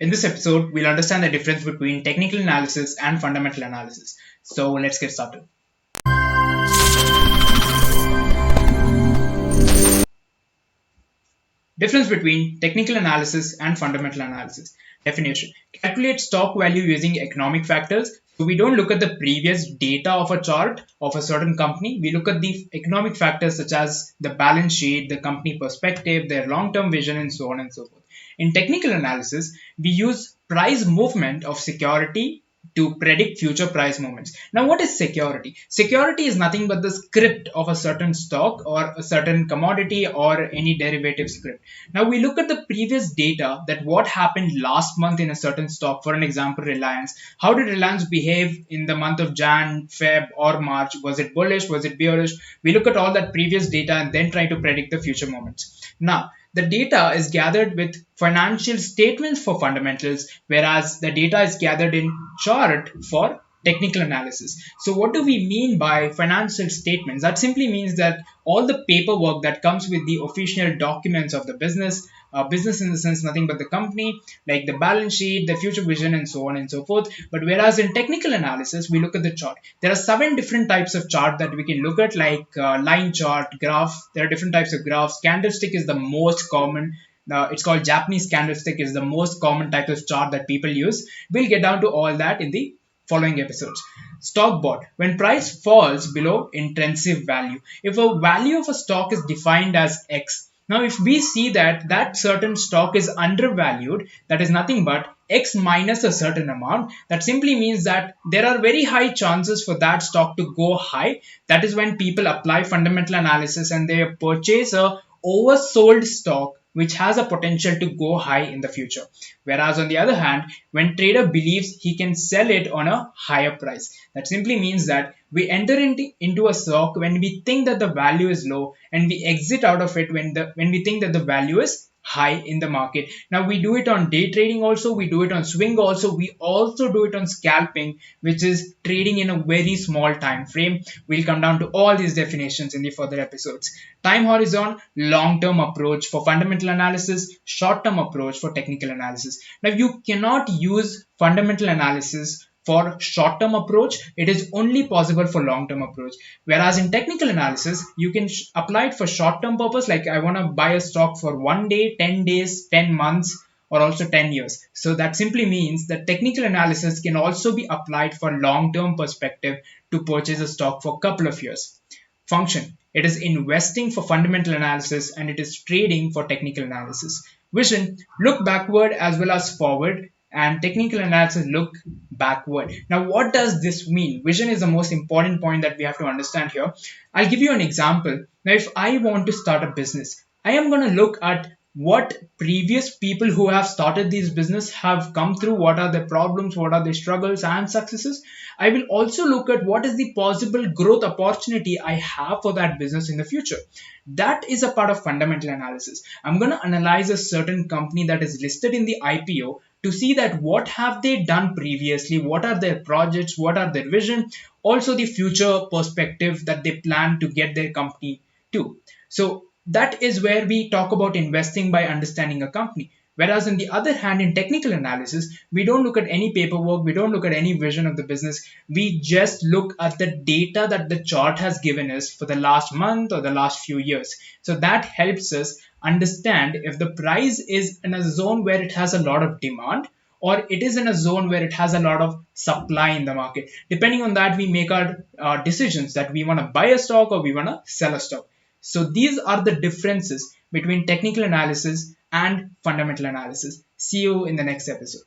In this episode, we'll understand the difference between technical analysis and fundamental analysis. So let's get started. Difference between technical analysis and fundamental analysis. Definition. Calculate stock value using economic factors. So we don't look at the previous data of a chart of a certain company. We look at the economic factors such as the balance sheet, the company perspective, their long-term vision, and so on and so forth. In technical analysis, we use price movement of security to predict future price movements. Now, what is security? Security is nothing but the script of a certain stock or a certain commodity or any derivative script. Now, we look at the previous data that what happened last month in a certain stock. For an example, Reliance. How did Reliance behave in the month of Jan, Feb, or March? Was it bullish? Was it bearish? We look at all that previous data and then try to predict the future moments. Now, the data is gathered with financial statements for fundamentals, whereas the data is gathered in chart for technical analysis. So what do we mean by financial statements? That simply means that all the paperwork that comes with the official documents of the business in the sense nothing but the company, like the balance sheet, the future vision, and so on and so forth. But whereas in technical analysis, we look at the chart. There are 7 different types of chart that we can look at, like line chart, graph. There are different types of graphs. Candlestick is the most common. It's called Japanese candlestick is the most common type of chart that people use. We'll get down to all that in the following episodes. Stock bought. When price falls below intrinsic value. If a value of a stock is defined as X, now if we see that that certain stock is undervalued, that is nothing but X minus a certain amount, that simply means that there are very high chances for that stock to go high. That is when people apply fundamental analysis and they purchase a oversold stock which has a potential to go high in the future. Whereas on the other hand, when trader believes he can sell it on a higher price, that simply means that we enter into a stock when we think that the value is low and we exit out of it when we think that the value is high in the market. Now we do it on day trading also, we do it on swing also, we also do it on scalping, which is trading in a very small time frame. We'll come down to all these definitions in the further episodes. Time horizon, long-term approach for fundamental analysis, short-term approach for technical analysis. Now you cannot use fundamental analysis for short-term approach. It is only possible for long-term approach. Whereas in technical analysis, you can apply it for short-term purpose, like I want to buy a stock for 1 day, 10 days, 10 months, or also 10 years. So that simply means that technical analysis can also be applied for long-term perspective to purchase a stock for a couple of years. Function. It is investing for fundamental analysis and it is trading for technical analysis. Vision. Look backward as well as forward, and technical analysis look backward. Now, what does this mean? Vision is the most important point that we have to understand here. I'll give you an example. Now, if I want to start a business, I am going to look at what previous people who have started these business have come through, what are their problems, what are their struggles and successes. I will also look at what is the possible growth opportunity I have for that business in the future. That is a part of fundamental analysis. I'm going to analyze a certain company that is listed in the IPO to see that what have they done previously, what are their projects, what are their vision, also the future perspective that they plan to get their company to. So that is where we talk about investing by understanding a company. Whereas on the other hand, in technical analysis, we don't look at any paperwork, we don't look at any vision of the business. We just look at the data that the chart has given us for the last month or the last few years. So that helps us understand if the price is in a zone where it has a lot of demand or it is in a zone where it has a lot of supply in the market. Depending on that, we make our decisions that we want to buy a stock or we want to sell a stock. So these are the differences between technical analysis and fundamental analysis. See you in the next episode.